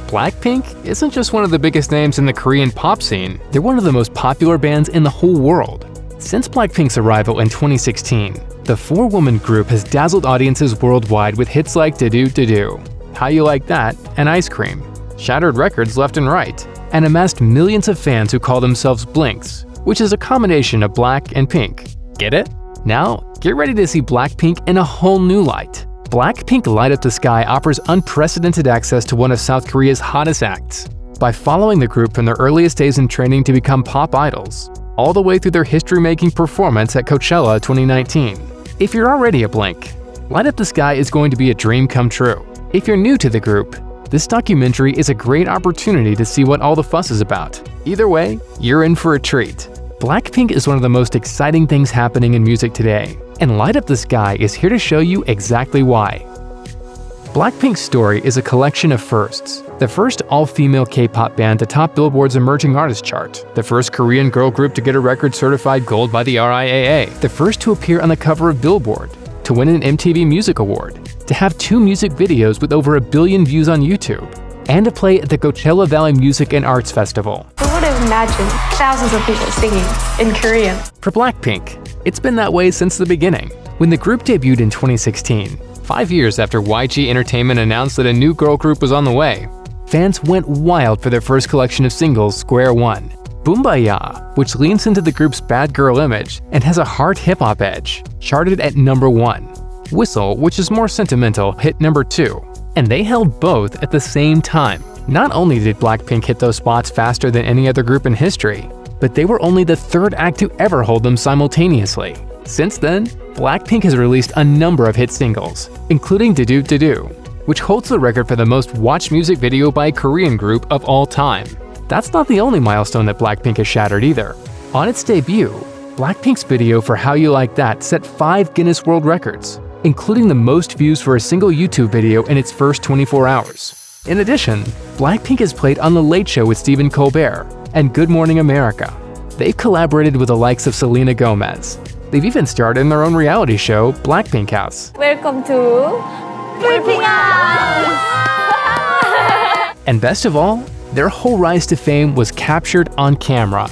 Blackpink isn't just one of the biggest names in the Korean pop scene, they're one of the most popular bands in the whole world. Since Blackpink's arrival in 2016, the four-woman group has dazzled audiences worldwide with hits like "Da-Do Da-Do," "How You Like That," and "Ice Cream," shattered records left and right, and amassed millions of fans who call themselves Blinks, which is a combination of black and pink. Get it? Now, get ready to see Blackpink in a whole new light. Blackpink Light Up the Sky offers unprecedented access to one of South Korea's hottest acts. By following the group from their earliest days in training to become pop idols, all the way through their history-making performance at Coachella 2019. If you're already a Blink, Light Up the Sky is going to be a dream come true. If you're new to the group, this documentary is a great opportunity to see what all the fuss is about. Either way, you're in for a treat. Blackpink is one of the most exciting things happening in music today, and Light Up the Sky is here to show you exactly why. Blackpink's story is a collection of firsts. The first all-female K-pop band to top Billboard's Emerging Artist chart, the first Korean girl group to get a record certified gold by the RIAA, the first to appear on the cover of Billboard, to win an MTV Music Award, to have 2 music videos with over 1 billion views on YouTube, and to play at the Coachella Valley Music and Arts Festival. Who would have imagined thousands of people singing in Korean? For Blackpink, it's been that way since the beginning. When the group debuted in 2016, 5 years after YG Entertainment announced that a new girl group was on the way, fans went wild for their first collection of singles, Square One. Boombayah, which leans into the group's bad girl image and has a hard hip-hop edge, charted at number 1. Whistle, which is more sentimental, hit number 2. And they held both at the same time. Not only did Blackpink hit those spots faster than any other group in history, but they were only the 3rd act to ever hold them simultaneously. Since then, Blackpink has released a number of hit singles, including "Da-Do Da-Do," which holds the record for the most watched music video by a Korean group of all time. That's not the only milestone that Blackpink has shattered either. On its debut, Blackpink's video for "How You Like That" set 5 Guinness World Records, including the most views for a single YouTube video in its first 24 hours. In addition, Blackpink has played on The Late Show with Stephen Colbert and Good Morning America. They've collaborated with the likes of Selena Gomez. They've even starred in their own reality show, Blackpink House. Welcome to Blackpink House! And best of all, their whole rise to fame was captured on camera.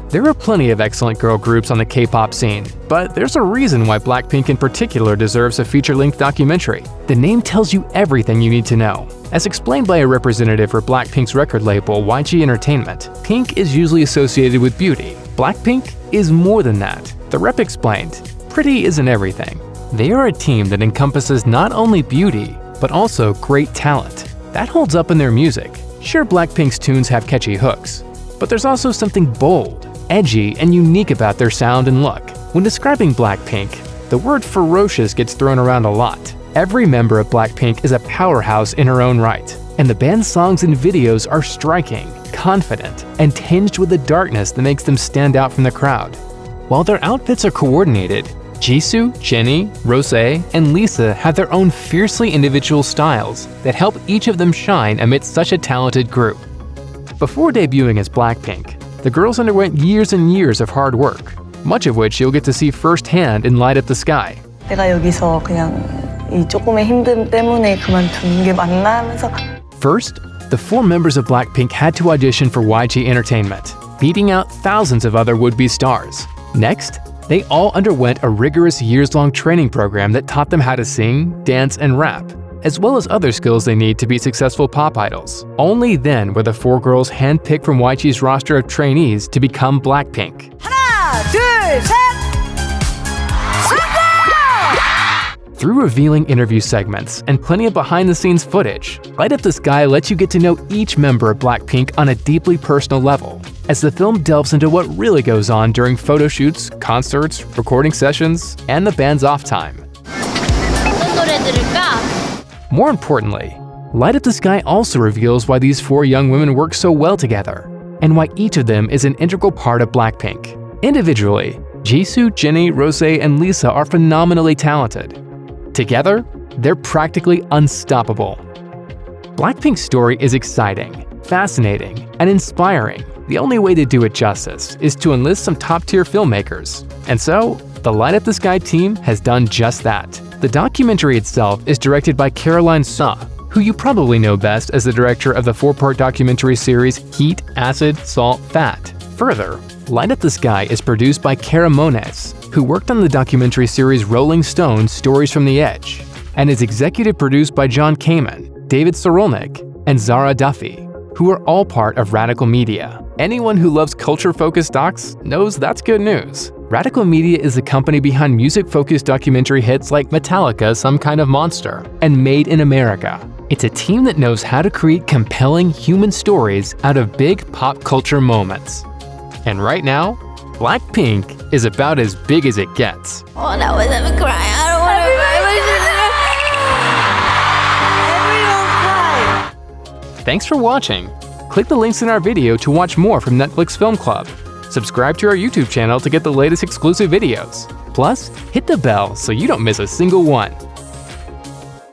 There are plenty of excellent girl groups on the K-pop scene, but there's a reason why Blackpink in particular deserves a feature-length documentary. The name tells you everything you need to know. As explained by a representative for Blackpink's record label, YG Entertainment, pink is usually associated with beauty. Blackpink is more than that. The rep explained, "Pretty isn't everything. They are a team that encompasses not only beauty, but also great talent. That holds up in their music. Sure, Blackpink's tunes have catchy hooks, but there's also something bold, edgy, and unique about their sound and look." When describing Blackpink, the word ferocious gets thrown around a lot. Every member of Blackpink is a powerhouse in her own right, and the band's songs and videos are striking, confident, and tinged with the darkness that makes them stand out from the crowd. While their outfits are coordinated, Jisoo, Jennie, Rosé, and Lisa have their own fiercely individual styles that help each of them shine amidst such a talented group. Before debuting as Blackpink, the girls underwent years and years of hard work, much of which you'll get to see firsthand in Light Up the Sky. 내가 여기서 그냥 이 조금의 힘듦 때문에 그만두는 게 맞나 하면서. First, the 4 members of Blackpink had to audition for YG Entertainment, beating out thousands of other would-be stars. Next, they all underwent a rigorous years-long training program that taught them how to sing, dance, and rap, as well as other skills they need to be successful pop idols. Only then were the 4 girls handpicked from YG's roster of trainees to become Blackpink. 하나, 둘, 셋! Through revealing interview segments and plenty of behind-the-scenes footage, Light Up the Sky lets you get to know each member of Blackpink on a deeply personal level, as the film delves into what really goes on during photo shoots, concerts, recording sessions, and the band's off time. More importantly, Light Up the Sky also reveals why these 4 young women work so well together, and why each of them is an integral part of Blackpink. Individually, Jisoo, Jennie, Rosé, and Lisa are phenomenally talented. Together, they're practically unstoppable. Blackpink's story is exciting, fascinating, and inspiring. The only way to do it justice is to enlist some top-tier filmmakers. And so, the Light Up the Sky team has done just that. The documentary itself is directed by Caroline Suh, who you probably know best as the director of the 4-part documentary series Heat, Acid, Salt, Fat. Further, Light Up the Sky is produced by Cara Moniz, who worked on the documentary series Rolling Stone: Stories from the Edge, and is executive produced by John Kamen, David Sorolnik, and Zara Duffy, who are all part of Radical Media. Anyone who loves culture-focused docs knows that's good news. Radical Media is the company behind music-focused documentary hits like Metallica's Some Kind of Monster and Made in America. It's a team that knows how to create compelling human stories out of big pop culture moments. And right now, Blackpink is about as big as it gets. Oh, that was him crying. I don't want to cry. Everyone cry. Thanks for watching. Click the links in our video to watch more from Netflix Film Club. Subscribe to our YouTube channel to get the latest exclusive videos. Plus, hit the bell so you don't miss a single one.